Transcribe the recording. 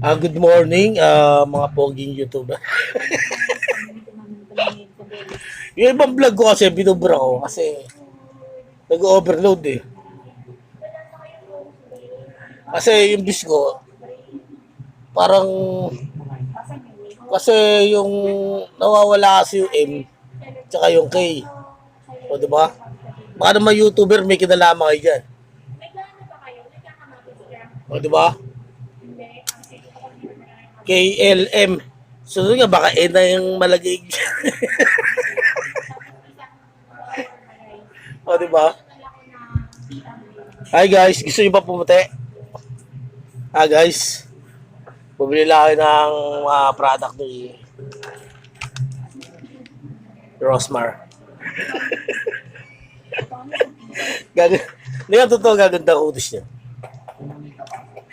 Good morning, mga poging YouTuber. Yung ibang vlog ko kasi, binubra ko kasi nag-overload eh. Kasi yung bis ko, parang, kasi yung nawawala kasi yung M, tsaka yung K. O, diba? Baka naman YouTuber, may kinalaman kayo dyan. O, diba? KLM. Sunod nga, baka E na yung malagay. O, diba? Hi guys, gusto niyo pa pumuti? Guys, bumili lang ako ng product ni Rosmar. Hindi nga totoo, gaganda ko utos niya.